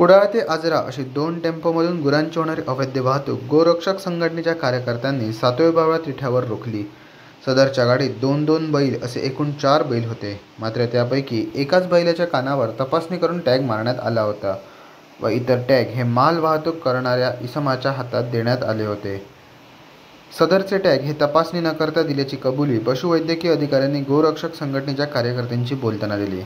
कुडाळ ते आजरा अशी 2 टेम्पोमधून गुरांची होणारी अवैध वाहतूक गोरक्षक संघटनेच्या कार्यकर्त्यांनी सातवेबावळा तिठ्यावर रोखली. सदरच्या गाडीत 2-2 बैल असे एकूण 4 बैल होते. मात्र त्यापैकी एकाच बैलाच्या कानावर तपासणी करून टॅग मारण्यात आला होता व इतर टॅग हे माल वाहतूक करणाऱ्या इसमाच्या हातात देण्यात आले होते. सदरचे टॅग हे तपासणी न करता दिल्याची कबुली पशुवैद्यकीय अधिकाऱ्यांनी गोरक्षक संघटनेच्या कार्यकर्त्यांची बोलताना दिली.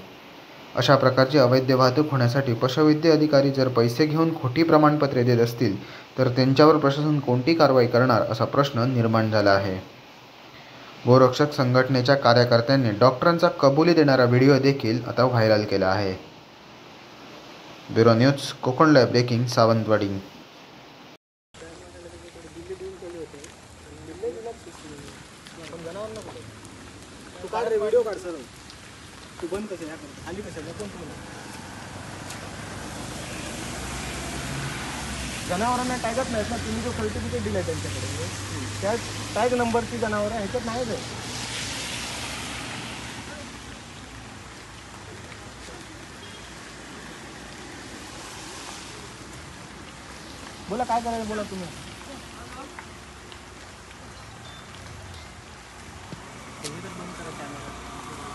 अशा प्रकारची अवैध वाहतूक होण्यासाठी पशुवैद्य अधिकारी जर पैसे घेऊन खोटी प्रमाणपत्रे देत असतील तर त्यांच्यावर प्रशासन कोणती कारवाई करणार असा प्रश्न निर्माण झाला आहे. गोरक्षक संघटनेच्या कार्यकर्त्यांनी डॉक्टरांचा कबुली देणारा व्हिडिओ देखील आता व्हायरल केला आहे. Bureau news Konkan live breaking Sawantwadi. Video काढ सर. तू बंद कसे खाली कशाला कोण तुम्हाला जनावरांना टॅगच नाहीत ना. तुम्ही जो सर्टिफिकेट दिलाय त्यांच्याकडे त्या टॅग नंबरची जनावर ह्याच्यात नाहीच आहे. बोला काय करायचं बोला तुम्ही.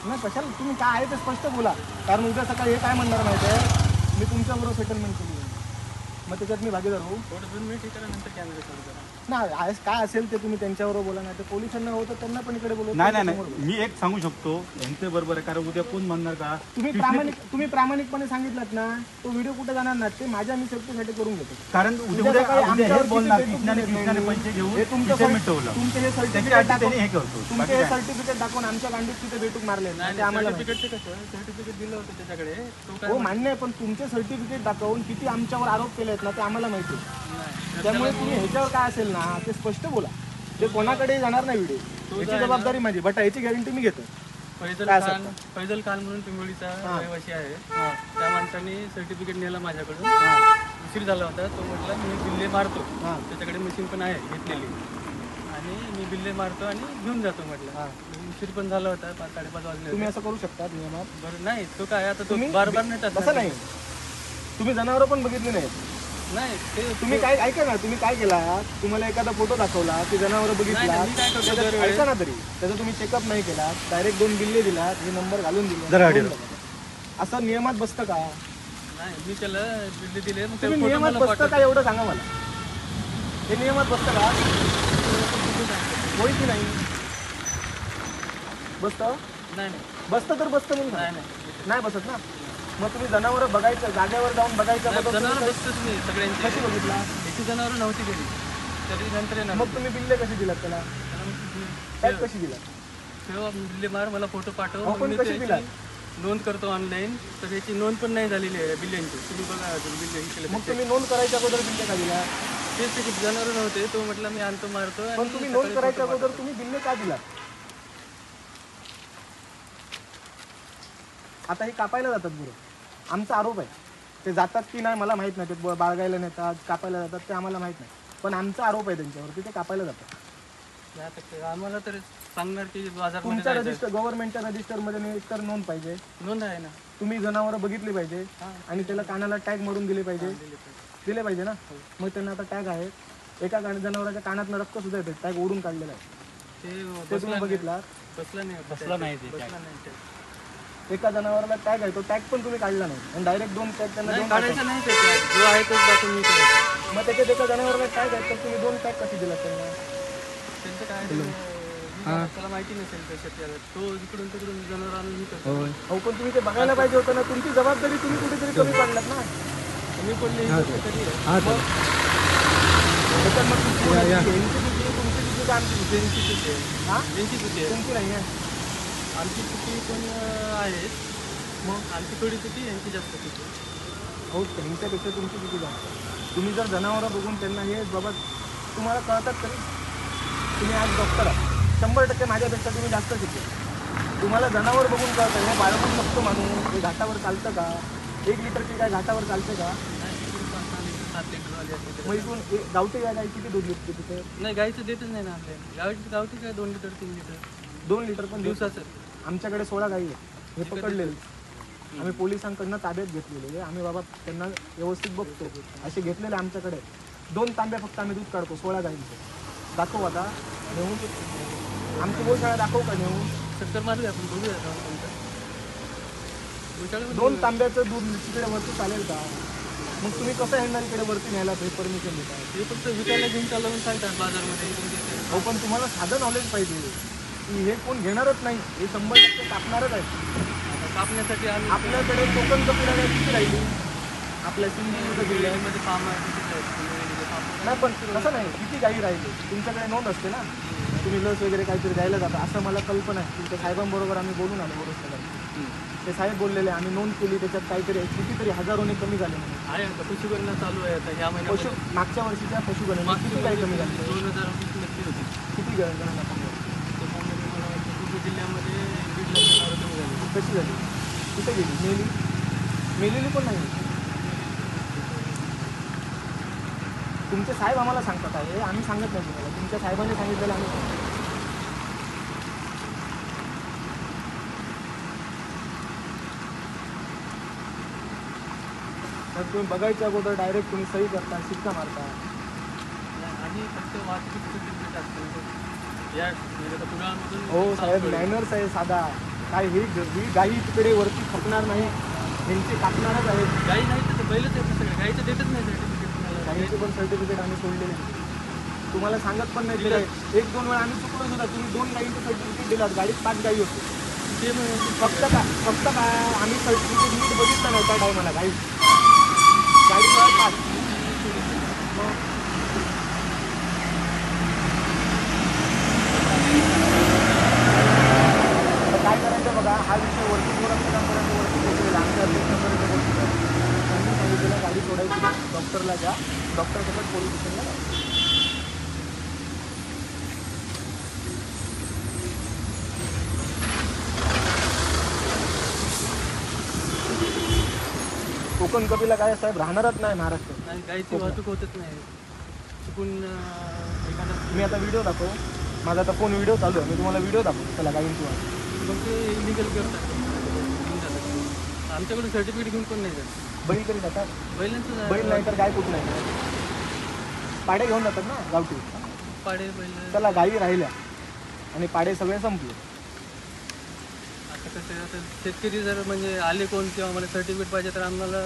नाही कशाला तुम्ही काय आहे ते स्पष्ट बोला. कारण उद्या सकाळी हे काय म्हणणार माहिती आहे मी तुमच्याबरोबर सेटलमेंट केली मग त्याच्यात मी भागीदार होऊ. थोडं 2 मिनिट नंतर कॅमेरा चालू करा नाही काय असेल ते तुम्ही त्यांच्याबरोबर बोला. नाही तर पोलिसांना होतं त्यांना पण इकडे बोलू. नाही मी एक सांगू शकतो यांचे बरोबर आहे. कारण उद्या कोण म्हणणार का तुम्ही प्रामाणिकपणे सांगितलं ना तो व्हिडिओ कुठे जाणार ना ते माझ्या मी सेफ्टीसाठी करून घेतो. कारण उद्या बोलणार कृष्णाने पैसे घेऊन हे तुमचे हे सर्टिफिकेट दाखवून आमच्या गांडीत तिथे बेटूक मारले ते आम्हाला सर्टिफिकेट दिलं होतं त्याच्याकडे हो मान्य आहे. पण तुमचे सर्टिफिकेट दाखवून किती आमच्यावर आरोप केले आहेत ना ते आम्हाला माहिती आहे. त्यामुळे तुम्ही ह्याच्यावर काय असेल ना ते स्पष्ट बोला. ते कोणाकडे जाणार नाही व्हिडिओ. याची जबाबदारी माझी बट याची गॅरंटी मी घेतो. फैजल खान म्हणून पिंगोळीचा रहिवासी आहे. त्या माणसाने सर्टिफिकेट नेला माझ्याकडून. उशीर झाला होता तो म्हटला मी बिल्ले मारतो. त्याच्याकडे मशीन पण आहे घेतलेली आणि मी बिल्ले मारतो आणि घेऊन जातो म्हटलं. उशीर पण झाला होता 5-5:30 वाजले. तुम्ही असं करू शकता नियमात. बरं नाही तो काय आता तुम्ही बार नेतात तसं नाही. तुम्ही जनावर पण बघितली नाही. नाही ते तुम्ही काय ऐका ना तुम्ही काय केला तुम्हाला एखादा फोटो दाखवला की जनावर बघितला ऐका ना तरी त्याचा तुम्ही चेकअप नाही केला डायरेक्ट 2 बिल्ले दिलात हे नंबर घालून दिले असं नियमात बसतं का? नाही मी त्याला बिल्ले दिले. तुम्ही नियमात बसतं का एवढं सांगा मला. हे नियमात बसतं का होय की नाही बसतं? नाही बसतं तर बसतं म्हणून नाही बसत ना. मग तुम्ही जनावर बघायचं जागेवर जाऊन बघायचं. जनावर बसतोच मी सगळ्यांची. कशी बघितला? याची जनावर नव्हती गेली तरी नंतर मग तुम्ही बिल्ले कशी दिलात त्याला टॅग कशी दिला? तेव्हा बिल्ले मार मला फोटो पाठव पण कशी दिला नोंद करतो ऑनलाईन. तर याची नोंद पण नाही झालेली आहे बिल्ल्यांची. तुम्ही बघा अजून बिल्ले केले. मग तुम्ही नोंद करायच्या अगोदर बिल्ले का दिला? तेच त्याची जनावर नव्हते तो म्हटला मी आणतो मारतो. पण तुम्ही नोंद करायच्या अगोदर तुम्ही बिल्ले का दिला? आता हे कापायला जातात बरं आमचा आरोप आहे. ते जातात की नाही मला माहित नाही. ते बाळगायला नेतात कापायला जातात ते आम्हाला माहित नाही. पण आमचा आरोप आहे त्यांच्यावरती ते कापायला जातात. आम्हाला तर सांगणार की बाजार तुमच्या रजिस्टर गव्हर्नमेंटच्या रजिस्टरमध्ये तर नोंद पाहिजे. नोंद आहे ना. तुम्ही जनावर बघितली पाहिजे आणि त्याला कानाला टॅग मारून दिले पाहिजे. दिले पाहिजे ना. मग त्यांना आता टॅग आहे. एका जनावराच्या कानातनं रक्त सुद्धा येते. टॅग ओढून काढलेला आहे ते तुम्ही बघितला. बसला नाही एका जनावराला टॅग आहे तो टॅग पण तुम्ही काढला नाही आणि डायरेक्ट 2 टॅग त्यांना काढायचा नाही. जो आहे तोच दाखवून मी करायचं. मग त्याच्यात एका जनावराला टॅग आहे तर तुम्ही 2 टॅग कशी दिला त्यांना? त्यांचं काय त्याला माहिती नसेल कशात तो इकडून तिकडून जनावर आणून करतो. हो पण तुम्ही ते बघायला पाहिजे होतं ना. तुमची जबाबदारी तुम्ही कुठेतरी कमी पडलात ना. मी पडली तुमची नाही आहे. आमची चुकी पण आहेत. मग आमची थोडी चुकी यांची जास्त चुकी. हो त्यांच्यापेक्षा तुमची चुकी जास्त. तुम्ही जर जनावरं बघून त्यांना हे बाबा तुम्हाला कळतात तरी तुम्ही आज डॉक्टर आहात 100% माझ्यापेक्षा तुम्ही जास्त शिकले. तुम्हाला जनावर बघून कळतं हे बाळगून बघतो माणूस हे घाटावर चालतं का? 1 लिटरची काय घाटावर चालते का? 7 लिटर वाली असते. मग इथून गावठी गाय किती दूध विकते तिथे? नाही गाईचं देतच नाही ना आपल्या गावठी काय 2 लिटर 3 लिटर 2 लिटर पण दिवसाचं. आमच्याकडे 16 गाई आहे हे पकडलेलं आम्ही पोलिसांकडनं ताब्यात घेतलेले, आम्ही बाबा त्यांना व्यवस्थित बघतो असे घेतलेले आमच्याकडे 2 तांब्या फक्त आम्ही दूध काढतो 16 गाईंचे. दाखव आता नेऊन आमची गोशाळा दाखवू का नेऊन? चक्कर मारू आपण बघूया तुमचं 2 तांब्याचं दूध तिकडे वरती चालेल का? मग तुम्ही कसं येणार इकडे वरती न्यायला परमिशन देता? हे फक्त विकायला घेऊन चाललं म्हणून सांगतात बाजारमध्ये. हो पण तुम्हाला साधं नॉलेज पाहिजे की हे कोण घेणारच नाही, हे 100% कापणारच आहे. कापण्यासाठी आम्ही आपल्याकडे कोकण कपिला किती राहिली आपल्या सिंधुदुर्ग जिल्ह्यामध्ये फार्म आहे. नाही पण कसं नाही, किती गाई राहिली तुमच्याकडे नोंद असते ना. तुम्ही लस वगैरे काहीतरी द्यायला जाता असं मला कल्पना आहे. तुमच्या साहेबांबरोबर आम्ही बोलून आलो बरोबर. ते साहेब बोललेले आम्ही नोंद केली, त्याच्यात काहीतरी कितीतरी हजारोने कमी झाले म्हणून. आहे आता पशुगणना चालू आहे आता ह्या महिन्यात. मागच्या वर्षीच्या पशुगणना किती गाई कमी झाली? 2020 मध्ये होती. किती गणना कमी झाली? जिल्ह्यामध्ये 1.5 लाख जनावरं कमी झाली. कशी झाली? कुठे गेली? मेलेली पण नाही. तुमचे साहेब आम्हाला सांगतात आहे, आम्ही सांगत नाही तुम्हाला. तुमच्या साहेबांनी सांगितलेलं आम्ही सांगतो. तर तुम्ही बघायच्या अगोदर डायरेक्ट तुम्ही सही करता, शिक्का मारता. आणि फक्त वाहतूक सर्टिफिकेट असतं या पुण्यामधून. हो साहेब, मॅनर्स आहे साधा. काय ही गाई तिकडे वरती खपणार नाही, ह्यांचे कापणारच आहेत. गाई नाही तर पहिलंच आहे सगळं. गाईचं देतच नाही सर्टिफिकेट तुम्हाला. गाईचे पण सर्टिफिकेट आम्ही सोडलेले नाही. तुम्हाला सांगत पण नाही दिलं. 1-2 वेळा आम्ही चुकलो सुद्धा. तुम्ही 2 गाईंचं सर्टिफिकेट दिलात, गाडीत 5 गाई होते. ते फक्त काय आम्ही सर्टिफिकेट नीट बघितलं नाही त्या टायमाला. गाडीत 5. काय करायचं बघा, हा विषय वरती पोरांपर्यंत वरती पोहोचलेला. आमच्या अध्यक्षापर्यंत पोहोचलेला. त्यांनी सांगितलेलं गाडी सोडायची, डॉक्टरला घ्या, डॉक्टरसोबत पोलीस स्टेशनला जा. कोकण कपिला काय साहेब राहणारच नाही महाराष्ट्रात. आणि गाईची वाहतूक होतच नाही. चुकून एखादा मी आता व्हिडिओ दाखव, माझा आता फोन व्हिडिओ चालू आहे, मी तुम्हाला व्हिडिओ दाखवतो. चला गाईंची वाहतूक. मग ते इलिगल करतात. आमच्याकडून सर्टिफिकेट घेऊन पण नाही जात. बैल तरी जातात. बैलांचं बैल नाही तर गाय कुठं नाही. पाडे घेऊन जातात ना गावठी. पाडे बैल. चला गाई राहिल्या आणि पाडे सगळे संपले. आता कसं आहे, आता शेतकरी जर म्हणजे आले कोण किंवा आम्हाला सर्टिफिकेट पाहिजे तर आम्हाला